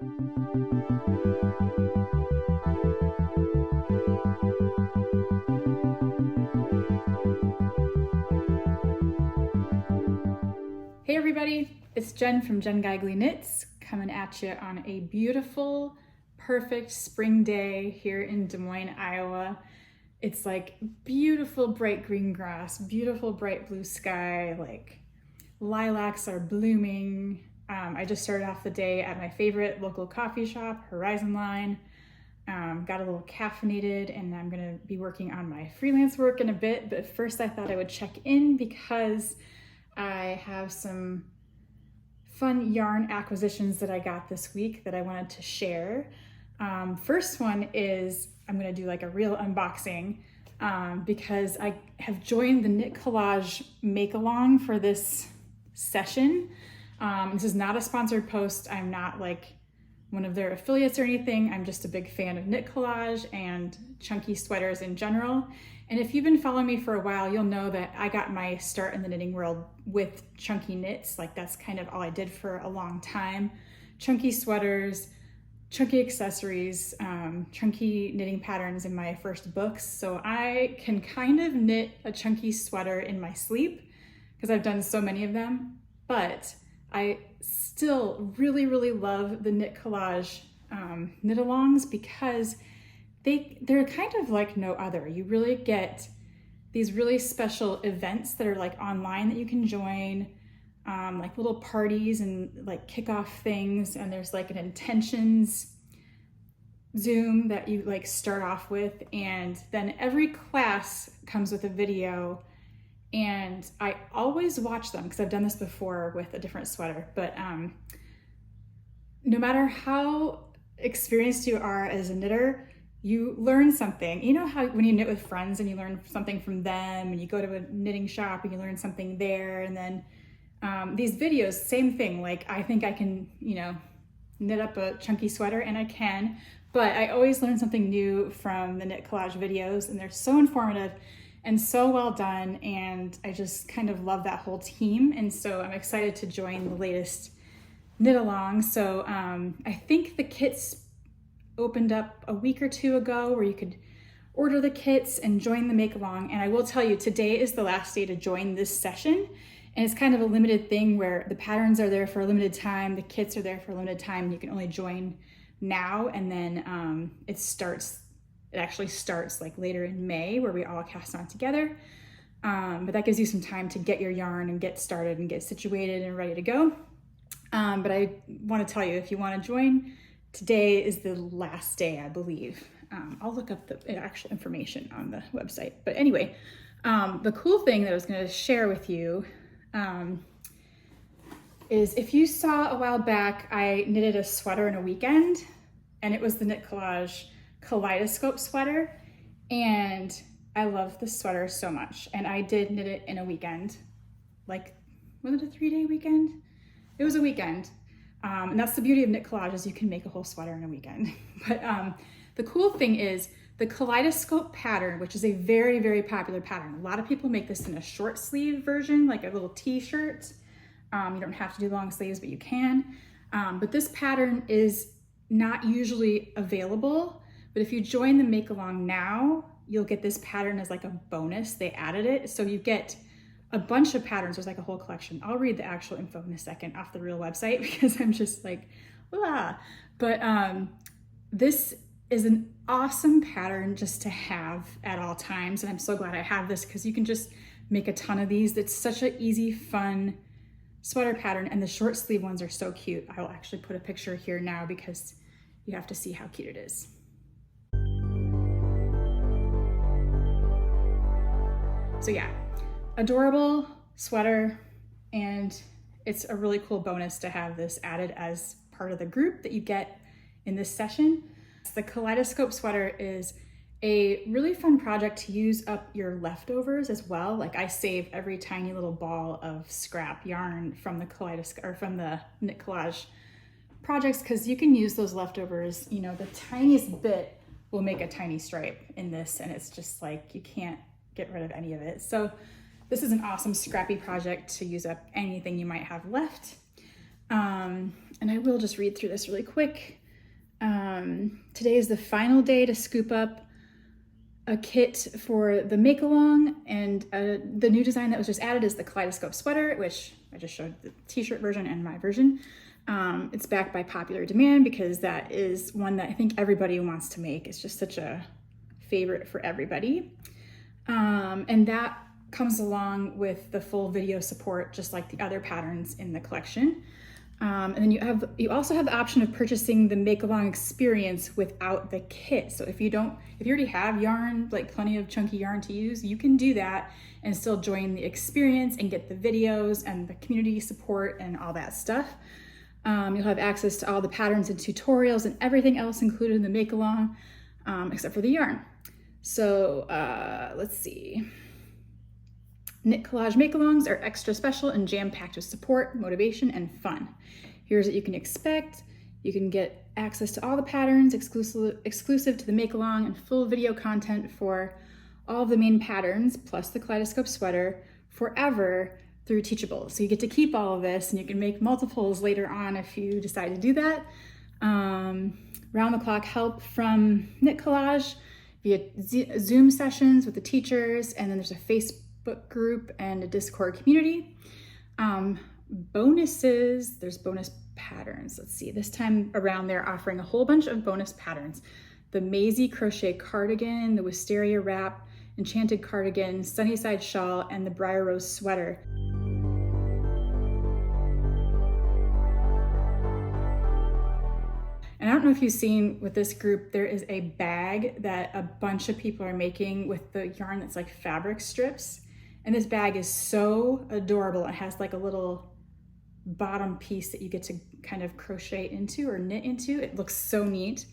Hey everybody, it's Jen from Jen Geigley Knits coming at you on a beautiful, perfect spring day here in Des Moines, Iowa. It's like beautiful bright green grass, beautiful bright blue sky, like lilacs are blooming. I just started off the day at my favorite local coffee shop, Horizon Line. Got a little caffeinated and I'm gonna be working on my freelance work in a bit, but first I thought I would check in because I have some fun yarn acquisitions that I got this week that I wanted to share. First one is I'm gonna do like a real unboxing because I have joined the Knit Collage Make-Along for this session. This is not a sponsored post. I'm not like one of their affiliates or anything. I'm just a big fan of Knit Collage and chunky sweaters in general. And if you've been following me for a while, you'll know that I got my start in the knitting world with chunky knits. Like that's kind of all I did for a long time. Chunky sweaters, chunky accessories, chunky knitting patterns in my first books. So I can kind of knit a chunky sweater in my sleep because I've done so many of them. But I still really, really love the Knit Collage knit-alongs because they're kind of like no other. You really get these really special events that are like online that you can join, like little parties and like kickoff things. And there's like an intentions Zoom that you like start off with. And then every class comes with a video. And I always watch them because I've done this before with a different sweater. But no matter how experienced you are as a knitter, you learn something. You know how when you knit with friends and you learn something from them, and you go to a knitting shop and you learn something there, and then these videos, same thing. Like I think I can, knit up a chunky sweater, and I can, but I always learn something new from the Knit Collage videos, and they're so informative and so well done, and I just kind of love that whole team, and so I'm excited to join the latest knit along. So I think the kits opened up a week or two ago where you could order the kits and join the Make-Along. And I will tell you, today is the last day to join this session. And it's kind of a limited thing where the patterns are there for a limited time, the kits are there for a limited time. You can only join now, and then it actually starts like later in May where we all cast on together. But that gives you some time to get your yarn and get started and get situated and ready to go. But I want to tell you, if you want to join, today is the last day, I believe. I'll look up the actual information on the website. But anyway, the cool thing that I was going to share with you is if you saw a while back, I knitted a sweater in a weekend, and it was the Knit Collage Kaleidoscope Sweater. And I love this sweater so much. And I did knit it in a weekend. Like, was it a 3-day weekend? It was a weekend. And that's the beauty of Knit Collage, is you can make a whole sweater in a weekend. But the cool thing is the Kaleidoscope pattern, which is a very, very popular pattern. A lot of people make this in a short sleeve version, like a little t-shirt. You don't have to do long sleeves, but you can. But this pattern is not usually available. But if you join the Make-Along now, you'll get this pattern as like a bonus. They added it. So you get a bunch of patterns. There's like a whole collection. I'll read the actual info in a second off the real website because I'm just like, blah. But this is an awesome pattern just to have at all times. And I'm so glad I have this because you can just make a ton of these. It's such an easy, fun sweater pattern. And the short sleeve ones are so cute. I will actually put a picture here now because you have to see how cute it is. So yeah, adorable sweater, and it's a really cool bonus to have this added as part of the group that you get in this session. The Kaleidoscope Sweater is a really fun project to use up your leftovers as well. Like I save every tiny little ball of scrap yarn from the Kaleidoscope or from the Knit Collage projects, because you can use those leftovers. The tiniest bit will make a tiny stripe in this, and it's just like you can't get rid of any of it. So this is an awesome scrappy project to use up anything you might have left. And I will just read through this really quick. Today is the final day to scoop up a kit for the Make-Along, and the new design that was just added is the Kaleidoscope Sweater, which I just showed the t-shirt version and my version. It's backed by popular demand because that is one that I think everybody wants to make. It's just such a favorite for everybody. And that comes along with the full video support, just like the other patterns in the collection. And then you also have the option of purchasing the Make-Along experience without the kit. So if you already have yarn, like plenty of chunky yarn to use, you can do that and still join the experience and get the videos and the community support and all that stuff. You'll have access to all the patterns and tutorials and everything else included in the Make-Along, except for the yarn. So let's see. Knit Collage Make-Alongs are extra special and jam-packed with support, motivation, and fun. Here's what you can expect. You can get access to all the patterns exclusive to the Make-Along and full video content for all of the main patterns, plus the Kaleidoscope Sweater, forever through Teachable. So you get to keep all of this, and you can make multiples later on if you decide to do that. Round-the-clock help from Knit Collage via Zoom sessions with the teachers, and then there's a Facebook group and a Discord community. Bonuses, there's bonus patterns. Let's see, this time around they're offering a whole bunch of bonus patterns. The Maisie crochet cardigan, the wisteria wrap, enchanted cardigan, Sunnyside shawl, and the Briar Rose sweater. And I don't know if you've seen with this group, there is a bag that a bunch of people are making with the yarn that's like fabric strips. And this bag is so adorable. It has like a little bottom piece that you get to kind of crochet into or knit into. It looks so neat.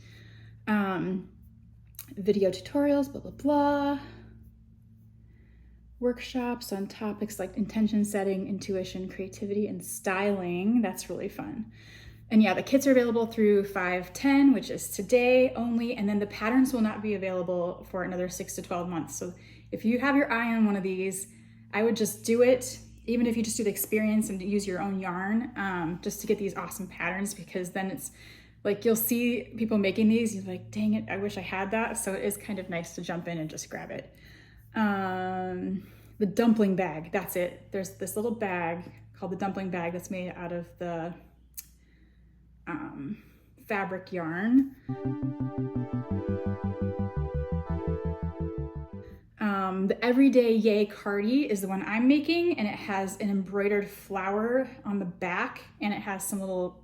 Video tutorials, blah, blah, blah. Workshops on topics like intention setting, intuition, creativity, and styling. That's really fun. And yeah, the kits are available through 5/10, which is today only. And then the patterns will not be available for another 6 to 12 months. So if you have your eye on one of these, I would just do it, even if you just do the experience and use your own yarn, just to get these awesome patterns, because then it's like you'll see people making these, you're like, dang it, I wish I had that. So it is kind of nice to jump in and just grab it. The dumpling bag, that's it. There's this little bag called the dumpling bag that's made out of the fabric yarn. The Everyday Yay Cardi is the one I'm making, and it has an embroidered flower on the back, and it has some little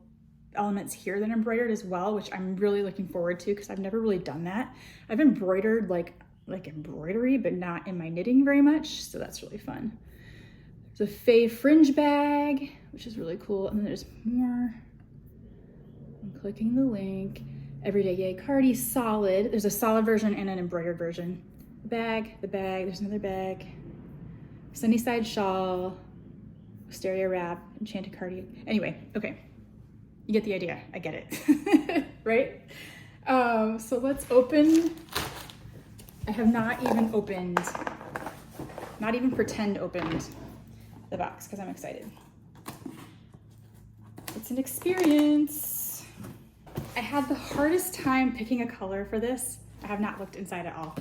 elements here that are embroidered as well, which I'm really looking forward to because I've never really done that. I've embroidered like embroidery, but not in my knitting very much, so that's really fun. There's a Faye fringe bag, which is really cool, and then there's more. I'm clicking the link. Everyday Yay Cardi solid. There's a solid version and an embroidered version. The bag, there's another bag. Sunnyside shawl, wisteria wrap, enchanted cardigan. Anyway, okay, you get the idea. I get it, right? So let's open. I have not even opened, not even pretend opened the box because I'm excited. It's an experience. I had the hardest time picking a color for this. I have not looked inside at all.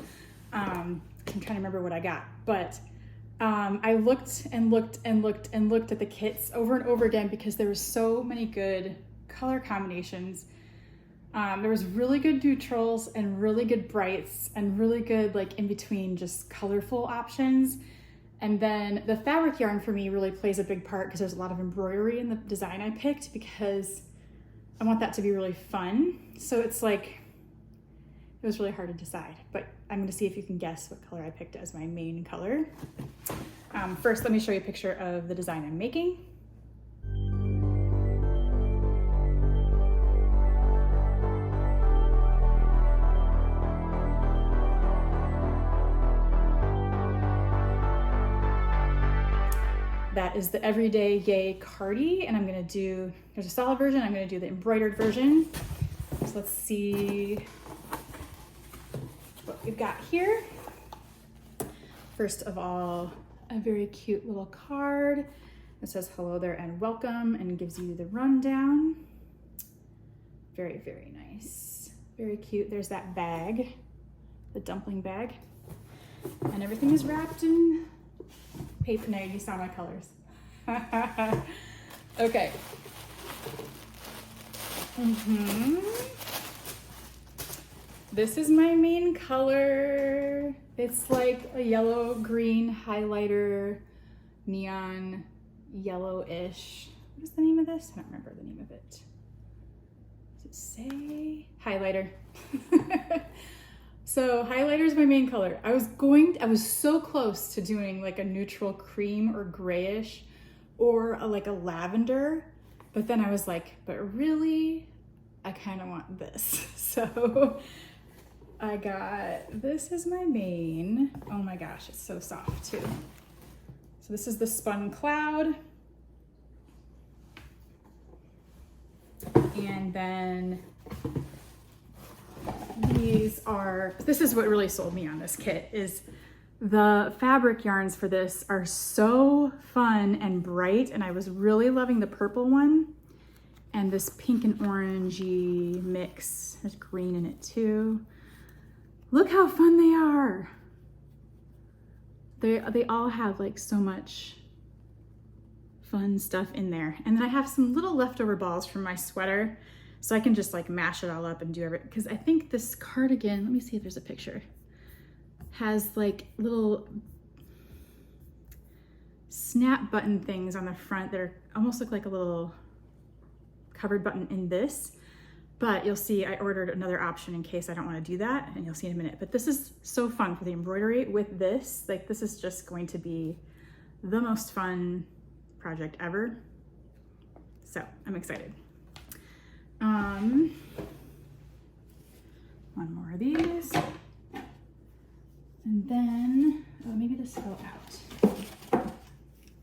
I'm trying to remember what I got, but I looked and looked and looked and looked at the kits over and over again because there were so many good color combinations. There was really good neutrals and really good brights and really good like in between just colorful options. And then the fabric yarn for me really plays a big part because there's a lot of embroidery in the design I picked because I want that to be really fun. So it's like, it was really hard to decide, but I'm gonna see if you can guess what color I picked as my main color. First, let me show you a picture of the design I'm making. That is the Everyday Yay Cardi, and I'm gonna do, there's a solid version, I'm gonna do the embroidered version. So let's see what we've got here. First of all, a very cute little card that says hello there and welcome and gives you the rundown. Very, very nice. Very cute. There's that bag, the dumpling bag. And everything is wrapped in paper. No, you saw my colors. Okay. This is my main color. It's like a yellow green highlighter, neon yellowish. What is the name of this? I don't remember the name of it. Does it say? Highlighter. So highlighter is my main color. I was so close to doing like a neutral cream or grayish or like a lavender, but then I was like, but really, I kind of want this. So I got, this is my main. Oh my gosh, it's so soft too. So this is the spun cloud. And then this is what really sold me on this kit, is the fabric yarns for this are so fun and bright, and I was really loving the purple one and this pink and orangey mix. There's green in it too. Look how fun they are. They all have like so much fun stuff in there. And then I have some little leftover balls from my sweater, so I can just like mash it all up and do everything. Because I think this cardigan, let me see if there's a picture, has like little snap button things on the front that are almost look like a little covered button in this. But you'll see I ordered another option in case I don't want to do that, and you'll see in a minute. But this is so fun for the embroidery with this. Like, this is just going to be the most fun project ever. So I'm excited. One more of these. And then, oh, maybe this fell out.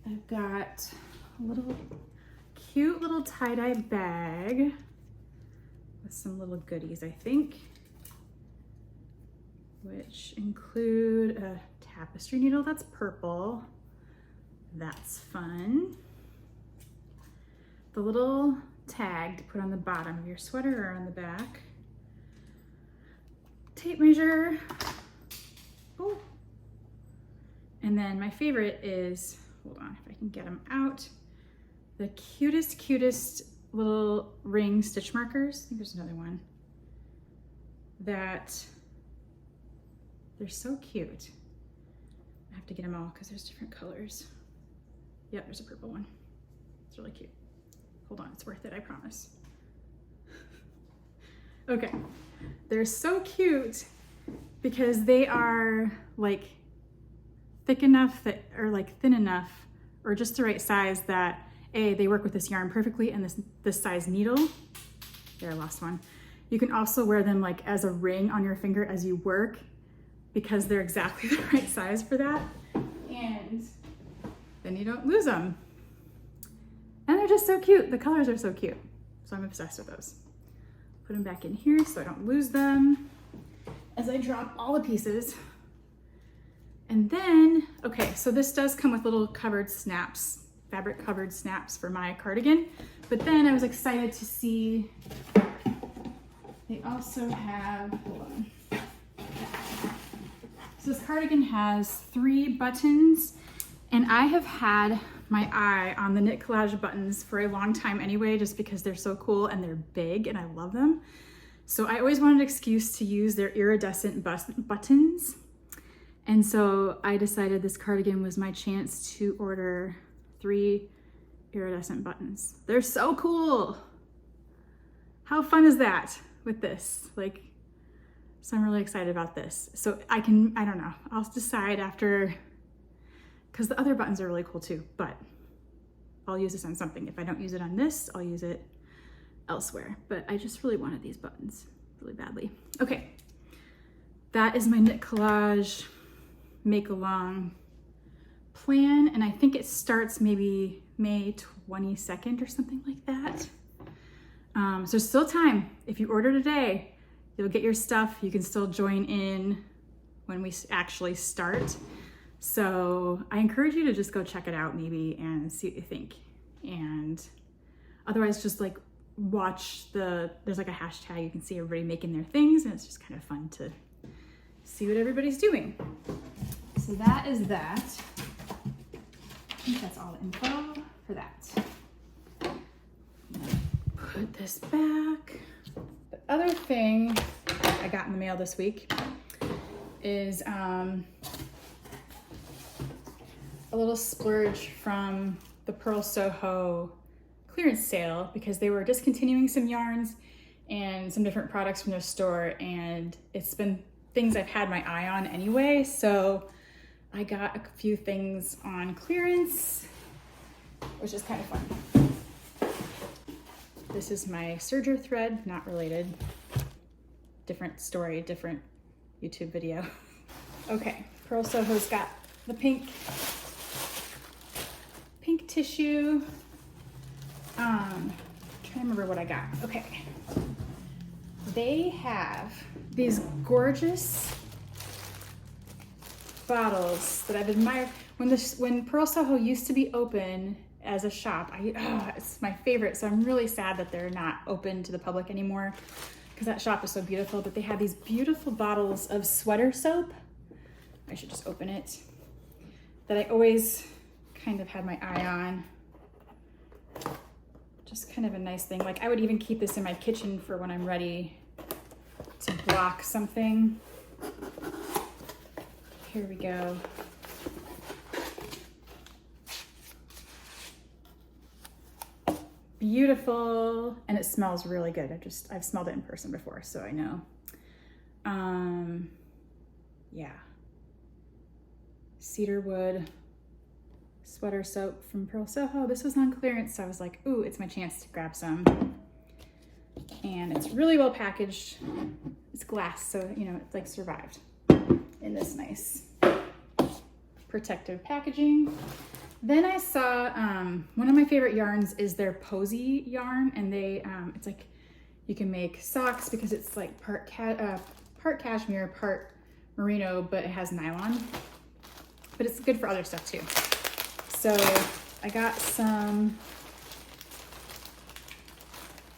I've got a little cute little tie-dye bag with some little goodies, I think, which include a tapestry needle that's purple. That's fun. The little tag to put on the bottom of your sweater or on the back. Tape measure. Oh. And then my favorite is, hold on if I can get them out, the cutest little ring stitch markers. I think there's another one. That, they're so cute. I have to get them all because there's different colors. Yep, there's a purple one. It's really cute. Hold on, it's worth it, I promise. Okay, they're so cute because they are like thick enough that, or like thin enough, or just the right size that they work with this yarn perfectly, and this size needle. There, I lost one. You can also wear them like as a ring on your finger as you work because they're exactly the right size for that. And then you don't lose them. And they're just so cute. The colors are so cute. So I'm obsessed with those. Put them back in here so I don't lose them as I drop all the pieces. And then, okay, so this does come with little covered snaps, fabric covered snaps for my cardigan. But then I was excited to see they also have, hold on. So this cardigan has 3 buttons, and I have had my eye on the Knit Collage buttons for a long time anyway, just because they're so cool and they're big and I love them. So I always wanted an excuse to use their iridescent buttons. And so I decided this cardigan was my chance to order 3 iridescent buttons. They're so cool. How fun is that with this? Like, so I'm really excited about this. So I don't know, I'll decide after, because the other buttons are really cool too, but I'll use this on something. If I don't use it on this, I'll use it elsewhere. But I just really wanted these buttons really badly. Okay, that is my Knit Collage Make-Along plan, and I think it starts maybe May 22nd or something like that. So there's still time. If you order today, you'll get your stuff. You can still join in when we actually start. So I encourage you to just go check it out maybe and see what you think. And otherwise just like watch there's like a hashtag, you can see everybody making their things, and it's just kind of fun to see what everybody's doing. So that is that. I think that's all the info for that. Put this back. The other thing I got in the mail this week is a little splurge from the Purl Soho clearance sale, because they were discontinuing some yarns and some different products from their store, and it's been things I've had my eye on anyway, so I got a few things on clearance, which is kind of fun. This is my serger thread, not related. Different story, different YouTube video. Okay, Purl Soho's got the pink tissue. Trying to remember what I got. Okay. They have these gorgeous bottles that I've admired. When Purl Soho used to be open as a shop, it's my favorite, so I'm really sad that they're not open to the public anymore, because that shop is so beautiful. But they have these beautiful bottles of sweater soap. I should just open it. That I always kind of had my eye on. Just kind of a nice thing. Like, I would even keep this in my kitchen for when I'm ready to block something. Here we go. Beautiful, and it smells really good. I've smelled it in person before, so I know. Yeah. Cedarwood sweater soap from Purl Soho. This was on clearance, so I was like, ooh, it's my chance to grab some. And it's really well packaged. It's glass, so you know, it's like survived in this nice protective packaging. Then I saw one of my favorite yarns is their Posey yarn, and they it's like you can make socks because it's like part cashmere, part merino, but it has nylon. But it's good for other stuff too. So I got some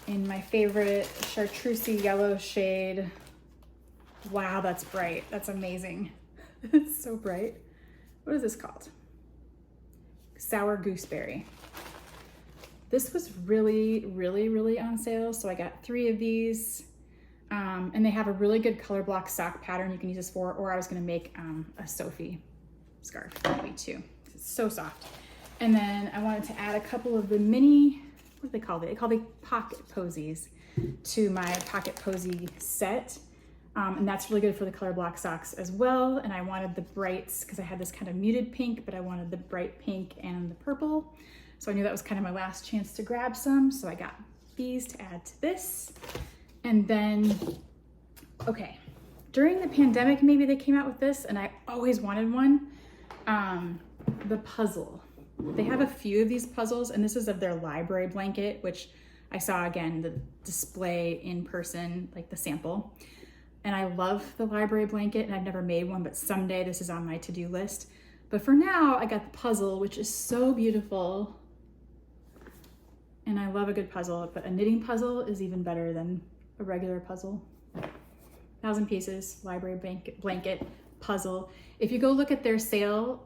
in my favorite chartreuse yellow shade. Wow, that's bright. That's amazing. It's so bright. What is this called? Sour Gooseberry. This was really, really, really on sale, so I got 3 of these. And they have a really good color block sock pattern you can use this for, or I was gonna make a Sophie scarf maybe too. It's so soft. And then I wanted to add a couple of the mini, what do they call it? They call the pocket posies to my pocket posy set. And that's really good for the color block socks as well. And I wanted the brights, because I had this kind of muted pink, but I wanted the bright pink and the purple. So I knew that was kind of my last chance to grab some. So I got these to add to this. And then, okay, during the pandemic, maybe they came out with this, and I always wanted one. The puzzle. They have a few of these puzzles, and this is of their library blanket, which I saw again, the display in person, like the sample. And I love the library blanket, and I've never made one, but someday this is on my to-do list. But for now, I got the puzzle, which is so beautiful. And I love a good puzzle, but a knitting puzzle is even better than a regular puzzle. 1,000 pieces, library blanket puzzle. If you go look at their sale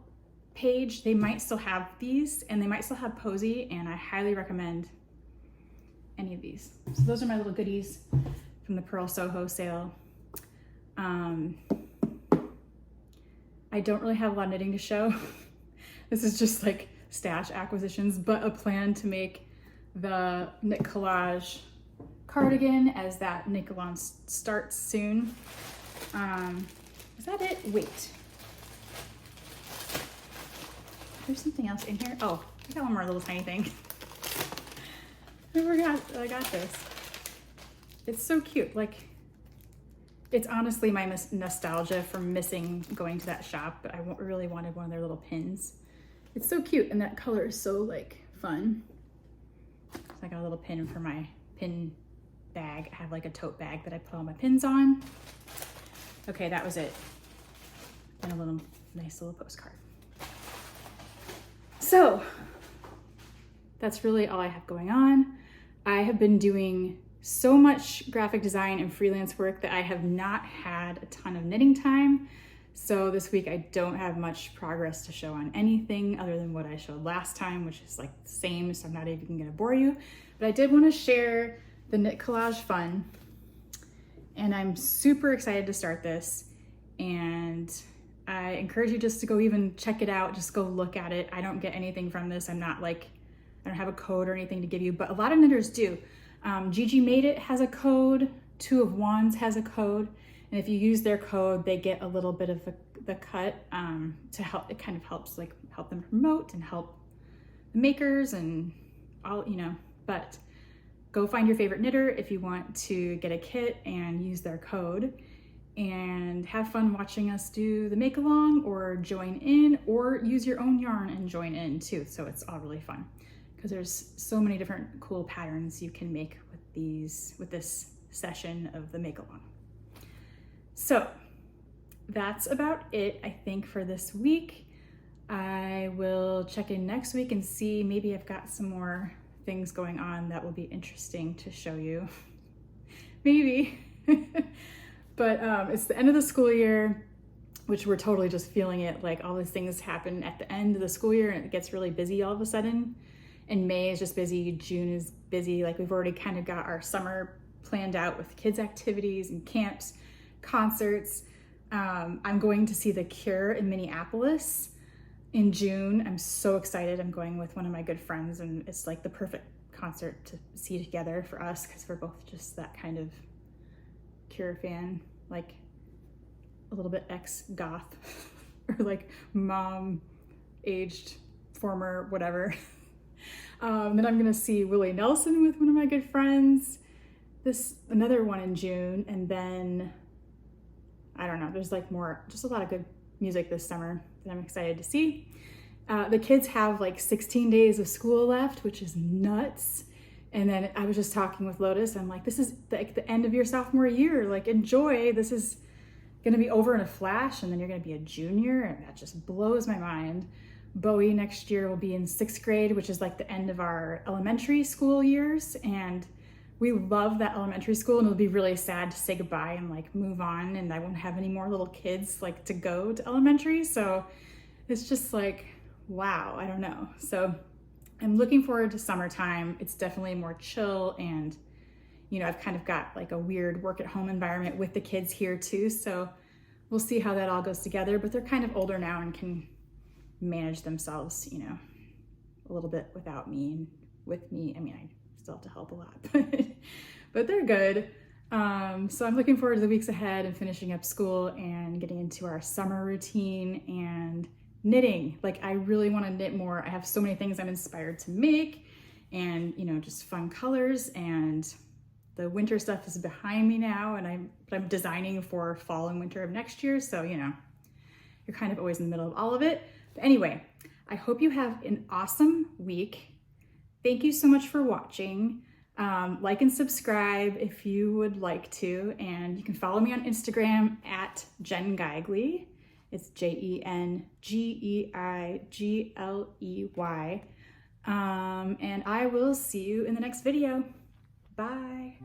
page, they might still have these, and they might still have Posey, and I highly recommend any of these. So those are my little goodies from the Purl Soho sale. I don't really have a lot of knitting to show. This is just like stash acquisitions, but a plan to make the Knit Collage cardigan as that MakeAlong starts soon. Is that it? Wait. There's something else in here. Oh, I got one more little tiny thing. I forgot I got this. It's so cute. Like, it's honestly my nostalgia from missing going to that shop, but I really wanted one of their little pins. It's so cute, and that color is so like fun. So I got a little pin for my pin bag. I have like a tote bag that I put all my pins on. Okay, that was it. And a little nice little postcard. So that's really all I have going on. I have been doing so much graphic design and freelance work that I have not had a ton of knitting time. So this week I don't have much progress to show on anything other than what I showed last time, which is like the same, so I'm not even gonna bore you. But I did want to share the Knit Collage fun, and I'm super excited to start this. And I encourage you just to go even check it out, just go look at it. I don't get anything from this. I'm not like, I don't have a code or anything to give you, but a lot of knitters do. Gigi Made It has a code, Two of Wands has a code, and if you use their code, they get a little bit of the cut to help. It kind of helps, like help them promote and help the makers and all, you know. But go find your favorite knitter if you want to get a kit and use their code, and have fun watching us do the make along, or join in, or use your own yarn and join in too. So it's all really fun, because there's so many different cool patterns you can make with this session of the make along. So that's about it, I think, for this week. I will check in next week and see, maybe I've got some more things going on that will be interesting to show you. Maybe. But it's the end of the school year, which we're totally just feeling it. Like all these things happen at the end of the school year and it gets really busy all of a sudden. And May is just busy, June is busy. Like we've already kind of got our summer planned out with kids' activities and camps, concerts. I'm going to see The Cure in Minneapolis in June. I'm so excited. I'm going with one of my good friends, and it's like the perfect concert to see together for us, because we're both just that kind of Cure fan, like a little bit ex-goth or like mom aged former whatever. Then I'm gonna see Willie Nelson with one of my good friends, another one in June, and then I don't know, there's like more, just a lot of good music this summer that I'm excited to see. The kids have like 16 days of school left, which is nuts. And then I was just talking with Lotus, I'm like, this is like the end of your sophomore year, like enjoy, this is gonna be over in a flash, and then you're gonna be a junior, and that just blows my mind. Bowie next year will be in 6th grade, which is like the end of our elementary school years, and we love that elementary school, and it'll be really sad to say goodbye and like move on, and I won't have any more little kids like to go to elementary. So it's just like, wow, I don't know. So I'm looking forward to summertime. It's definitely more chill, and you know, I've kind of got like a weird work at home environment with the kids here too. So we'll see how that all goes together, but they're kind of older now and can manage themselves, you know, a little bit without me and with me. I mean, I still have to help a lot, but they're good. So I'm looking forward to the weeks ahead and finishing up school and getting into our summer routine and knitting. Like I really want to knit more. I have so many things I'm inspired to make, and you know, just fun colors, and the winter stuff is behind me now, and I'm designing for fall and winter of next year. So, you know, you're kind of always in the middle of all of it. But anyway, I hope you have an awesome week. Thank you so much for watching. Like and subscribe if you would like to, and you can follow me on Instagram at Jen Geigley. It's JenGeigley. And I will see you in the next video. Bye.